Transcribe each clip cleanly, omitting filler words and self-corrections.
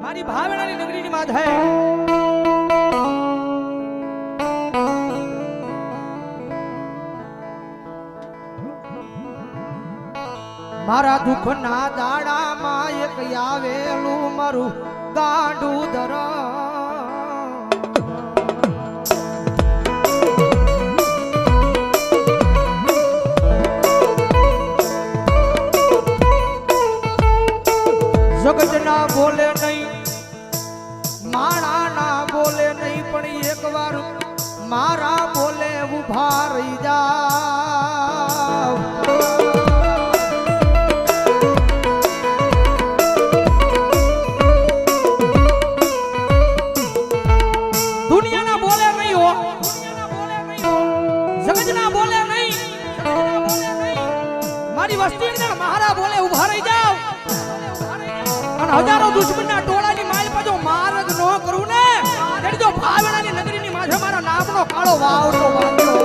મારી ભાવનાની નગરીની માત હે મારા દુઃખના દાડામાં એક આવેલું મારું ગાંડું ધરા જગત ના બોલે નહીં માણા ના બોલે નહીં પણ એક વાર મારા બોલે ઉભા રહી જાવ દુનિયા ના બોલે નહીં હો જગત ના બોલે નહીં મારી વસ્તી ના મારા બોલે ઉભા રહી જાવ હજારો દુશ્મનના ટોળાની માલ પાછો માર્ગ ન કરું ને તેડી તો ભાવનાની નગરીની માથે મારા નામનો કાળો વાવડો વાગ્યો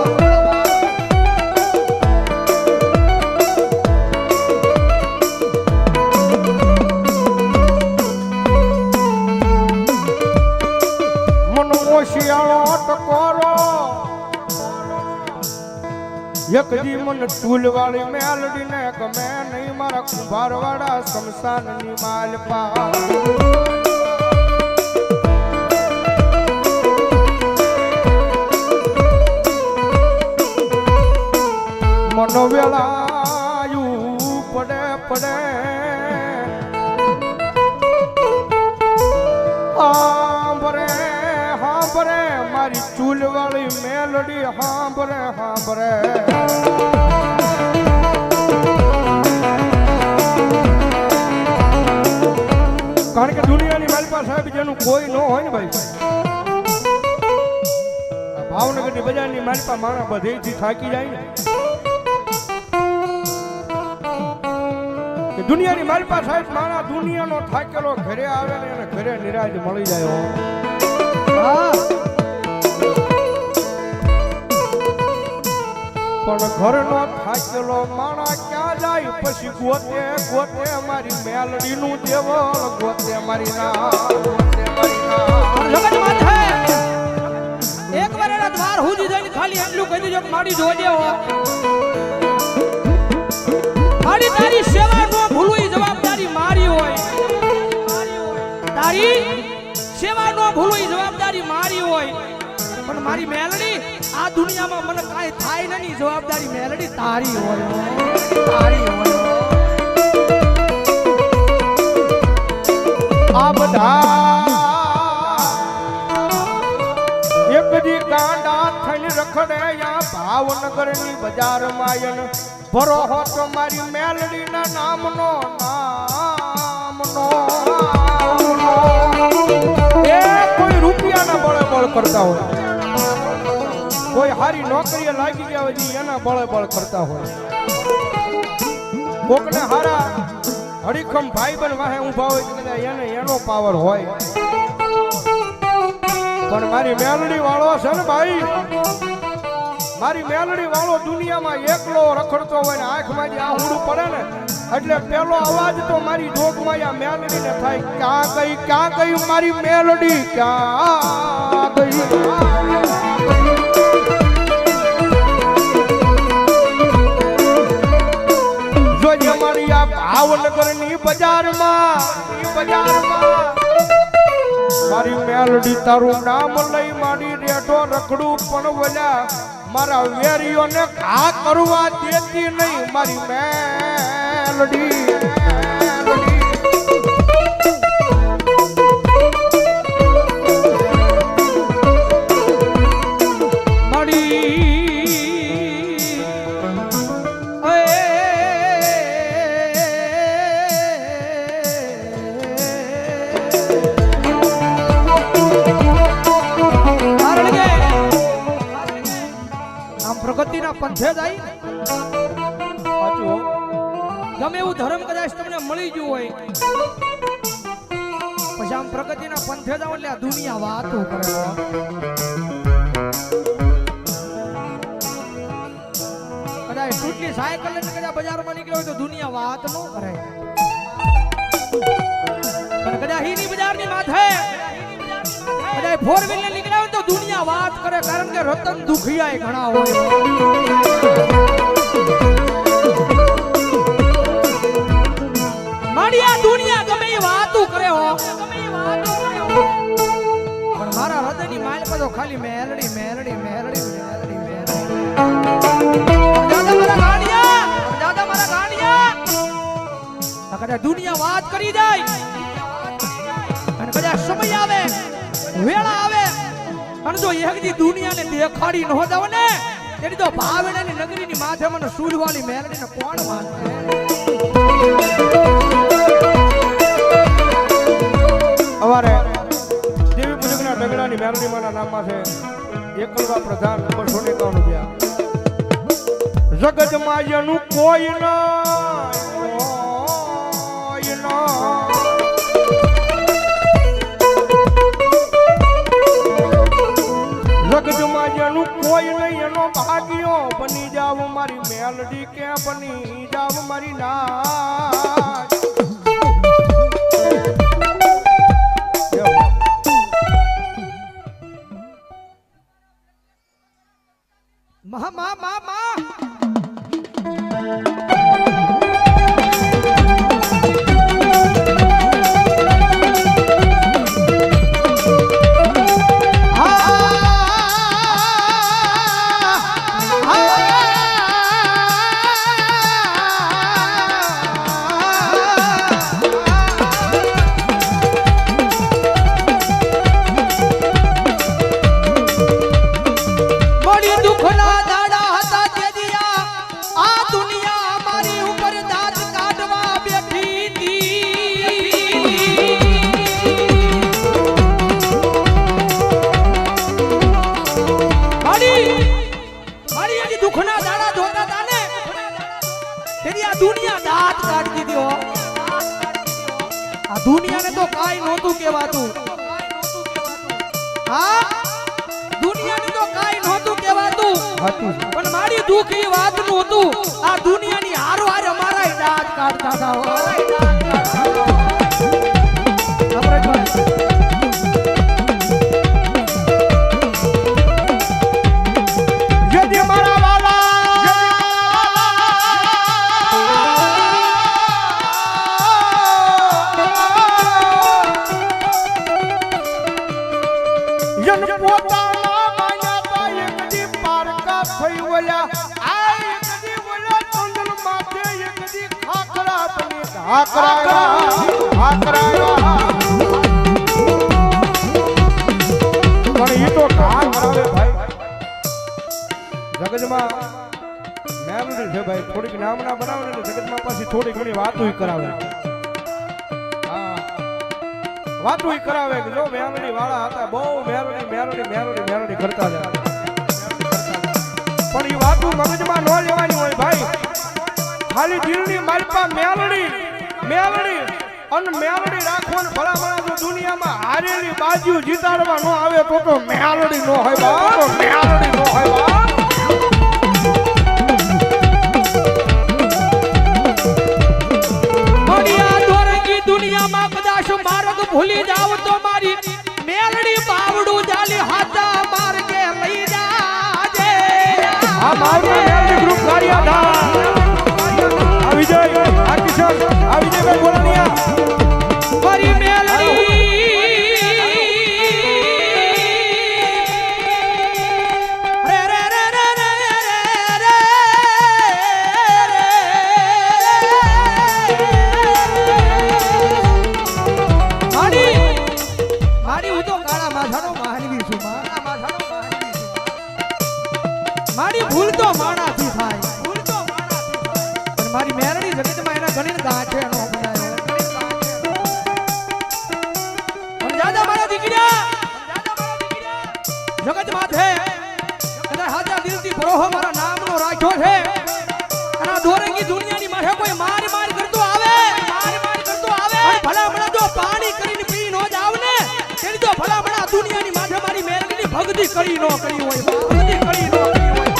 મનો ઓશિયાળો ટકોરો એક દી મન ટૂલવાળી મેલડી ને ગમે નહીં મારા કુંભારવાળા શમશાનની માલપા મનો વેળાયું પડે પડે હાંભરે હાંભરે મારી ચૂલવાળી મેલડી હાંભરે હાંભરે કારણ કે દુનિયાની માલપા સાહેબ જેનું કોઈ ન હોય ને ભાઈ ભાવનગરની બજારની માલપા માણા બધેથી થાકી જાય ને કે દુનિયાની માલપા સાહેબ માણા દુનિયાનો થાકેલો ઘરે આવે ને એને ઘરે નિરાજ મળી જાય પણ ઘરનો થાકેલો માણા ક્યાં જાય પછી ગોતે ગોતે મારી મેલડીનું દેવળ ગોતે મારી ના જગત માથે એક વાર એના દ્વાર હુજી જઈને ખાલી એટલું કહી દેજો કે મારી જોજે હો મારી તારી સેવા નો ભૂલવું એ જવાબદારી મારી હોય તારી સેવા નો ભૂલવું એ જવાબદારી મારી હોય પણ મારી મેલડી આ દુનિયામાં મને કાઈ થાય નહીં જવાબદારી મેલડી તારી હોય તારી હોય આ બધા એક દી કાંડા થઈને રખડે યા ભાવનગરની બજારમાં આયન ભરો હો તો મારી મેલડીના નામનો એ કોઈ રૂપિયાના બળે બળ કરતા હોય કોઈ હારી નોકરીએ લાગી ગયા હોય એના બળે બળ કરતા હોય કોકને હારા હડીખમ ભાઈ બન વાહે ઊભા હોય કદાચ એને એનો પાવર હોય પણ મારી મેલડી વાળો છે ને ભાઈ મારી મેલડી વાળો દુનિયામાં એકલો રખડતો હોય ને આંખમાં જે આહુડું પડે ને એટલે પેલો અવાજ તો મારી જોગમાં આ મેલડીને થાય ક્યાં ગઈ મારી મેલડી ક્યાં ગઈ જોજે મારી આ ભાવનગરની બજારમાં મારી મેલડી તારું નામ લઈ મારી રેઠો રખડું પણ વલ્યા મારા વેરીઓને ઘા કરવા દેતી નહીં મારી મેલડી પ્રગતિના પંથે જાય ગમે એવું ધર્મ કદાચ તમને મળી ગયું હોય પછી આમ પ્રગતિના પંથે જાવ એટલે આ દુનિયા વાતો કરે કદાચ ટૂટની સાયકલ લઈને કદાચ બજારમાં નીકળ્યો હોય તો દુનિયા વાત ન કરે પણ કદાચ હીની બજારની માથે કદાચ ફોર વ્હીલર નીકળ્યા તો દુનિયા વાત કરે, કારણ કે રતન દુખિયા ઘણા હોય. મારી આ દુનિયા ગમે એ વાતું કરે હો, પણ મારા હૃદયની માલ પર તો ખાલી મેલડી મેલડી મેલડી મેલડી મેલડી. દાદા મારા ગાંડિયા, દાદા મારા ગાંડિયા. કદાચ દુનિયા વાત કરી જાય અને કદાચ સમય આવે, વેળા આવે અને જો એકદી દુનિયાને દેખાડી ન દવ ને તેની તો ભાવડાની નગરીની માથે મને સૂરવાળી મેલડીને કોણ માનશે? અમારે દેવી પૂજકના ડગડાની મેલડીમાંના નામમાં છે એકલવા પ્રધાન નંબર 151. જગતમાં જેનું કોઈ ના જગતમાં જેનું કોઈ નહીં એનો ભાગ્યો બની જાવ મારી મેલડી, કે બની જાવ મારી નાચ. મા મા મા મા દુનિયાને તો કાઈ નહોતું કહેવાતું. હા, દુનિયાને તો કાઈ નહોતું કહેવાતું, પણ મારી દુઃખ એ વાતનું હતું. આ દુનિયાની હારો હારે અમારા દાંત કાઢતા હતા. જગતમાં મેલડી છે ભાઈ, થોડીક નામના બનાવે ને જગતમાં પાછી થોડી ઘણી વાતો કરાવે. હા, વાતો કરાવે કે જો મેલડી વાળા હતા, બહુ મેલડી મેલડી મેલડી મેલડી કરતા હતા. પણ એ વાતો મગજમાં ન લેવાની હોય ભાઈ, ખાલી દિલની માલપા મેલડી મેલડી અને મેલડી રાખવાનું. ભલામણા જો દુનિયામાં હારેલી બાજુ જીતાડવા ન આવે તો મેલડી ન હોય બા, તો મેલડી ન હોય બા. દુનિયામાં કદાચ માર્ગ ભૂલી જાવ તો મારી મેલડી બાવડું જાલી હાથા માર્ગે લઈ જાજે. આ મારું મેલડી ગ્રુપ ગાડિયા આ વિજય, આ કિશન, આ વિજયભાઈ બોલાનિયા મારી મેલડી રે રે રે રે રે રે મારી હું તો કાળા માથાનો માનવી છું. મારી ભૂલ તો માણાથી થાય, ભૂલ તો માણાથી થાય, પણ મારી મેલડી જગતમાં એના ઘણી ગાંઠે નો બનાવ્યો. પણ દાદા મારા દીકરા જગત માથે કદાચ હાજા દિલથી ભરોહો મારા નામનો રાખ્યો છે. અને આ દોરંગી દુનિયાની માથે કોઈ માર માર કરતો આવે, માર માર કરતો આવે, અને ભલા ભલા જો પાણી કરીને પી નો જાવ ને તેની તો ભલા ભલા દુનિયાની માથે મારી મેલડીની ભક્તિ કરી નો કરી હોય, ભક્તિ કરી નો કરી હોય.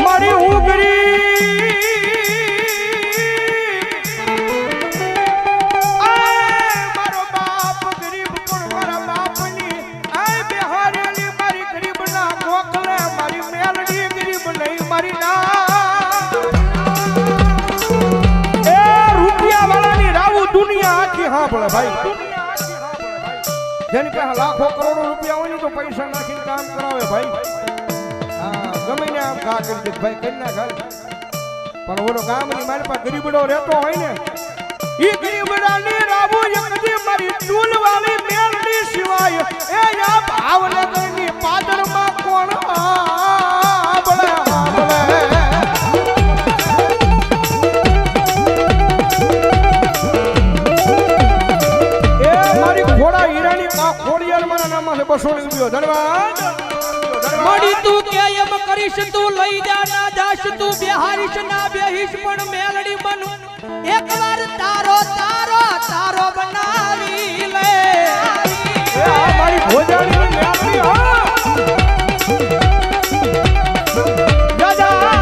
મારી ઉગરી ભાઈ દુનિયા આખી સાંભળે ભાઈ જેની પાસે લાખો કરોડો રૂપિયા હોય ને તો પૈસા નાખીને કામ કરાવે ભાઈ હા ગમે ને આમ ઘા કરી દે ભાઈ કરી ના ઘર પણ ઓલો ગામની મારી પાસે ગરીબડો રહેતો હોય ને ઈ ગરીબડાની રાબુ એકદી મારી ટૂલ વાળી મેલડી સિવાય એ આ ભાવનગરની પાદરમાં કોણ આબળે એ મારી ઘોડા હીરાની ખોડિયાર મારા નામમાં 200 રૂપિયો ધન્યવાદ મળી તું કે એમ કરીશ તું લઈ જા ના જાશ તું બેહારીશ ના બેહીશ પણ મેલડી બનું એકવાર તારો તારો તારો બનાવી લે એ આ મારી ભોજાની મેલડી હા દાદા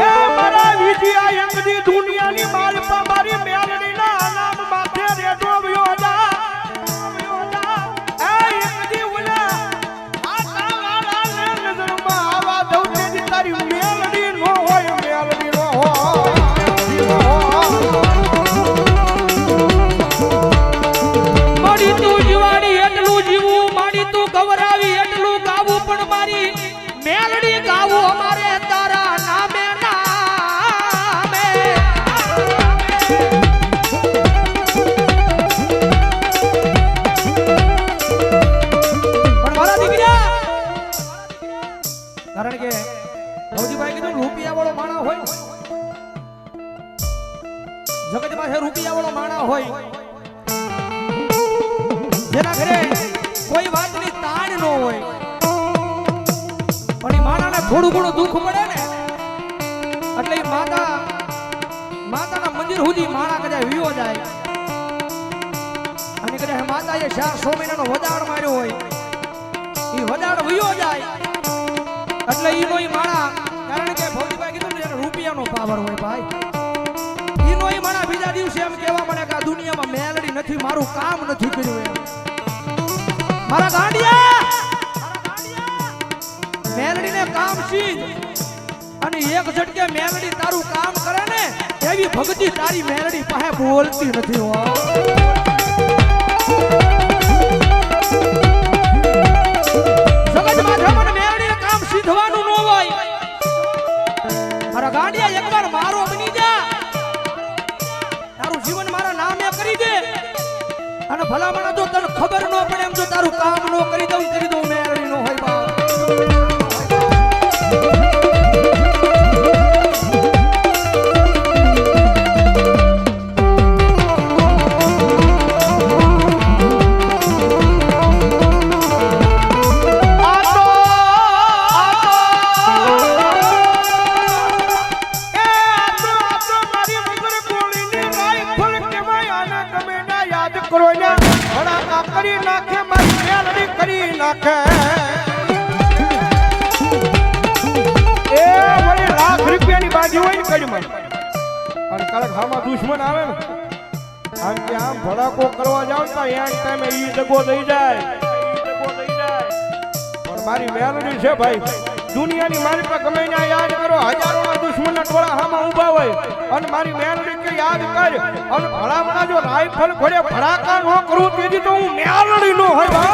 એ મારા વિજયા એકદી દુનિયાની માલપા મારી મેલડીના નામ માથે રેડો વ્યો જા એ એકદી ઉલા આ તાવાળાને નજરમાં આવા દઉં તેજી તારી મેલડી નો હોય મેલડી નો મળી તું જીવાડી એટલું જીવું માડી તું ગવરાવી એટલું ગાવું પણ મારી મેલડી ગાવું અમારે તારા નામે નામે પણ મારા દીકરા કારણ કે ભૌજીભાઈ કીધું રૂપિયા વાળો માણા હોય જગત પાસે રૂપિયા વાળો માણા હોય જેના ઘરે કોઈ વાતની તાણ ન હોય પણ એ માણાને થોડું ઘણું દુઃખ પડે ને એટલે એ માતાના મંદિર સુધી માણા કદાચ વિયો જાય અને કદાચ માતાએ 400 મહિનાનો વદાડ માર્યો હોય એ વદાડ વિયો જાય એટલે ઈનો ઈ માણા કારણ કે ભૌજીભાઈ કીધું ને રૂપિયાનો પાવર હોય ભાઈ ઈનો ઈ માણા બીજા દિવસે એમ કહેવા મને કે આ દુનિયામાં મેલડી નથી મારું કામ નથી કર્યું એમ મારા ગાંડિયા મેલડીને કામ સીધ અને એક ઝટકે મેલડી તારું કામ કરે ને એવી ભક્તિ તારી મેલડી પાસે બોલતી નથી હો જગત માથે મને મેલડીને કામ સીધવાનું ન હોય મારા ગાંડિયા એકવાર મારો બની જા તારું જીવન મારા નામે કરી દે અને ભલામણ જો તને ખબર ન પડે એમ જો તારું કામ ન કરી દઉં મેળવી ન હોય બા કરી નાખે મારી મેલડી કરી નાખે એ વળી લાખ રૂપિયાની બાજી હોય ને કડીમાં અને કડક હામાં દુશ્મન આવે ને આમ કે આમ ભડાકો કરવા જાવ તો એન ટાઈમે ઈ દગો દઈ જાય પણ મારી મેલડી છે ભાઈ દુનિયાની મારી પર ગમે ને યાદ કરો હજારોના દુશ્મનના ટોળા હામાં ઊભા હોય અને મારી મેલડી કે યાદ કર અને ભલામણા જો રાઈફલ ઘોડે ભડાકા ન કરું તેથી તો હું મેલડી નો હોય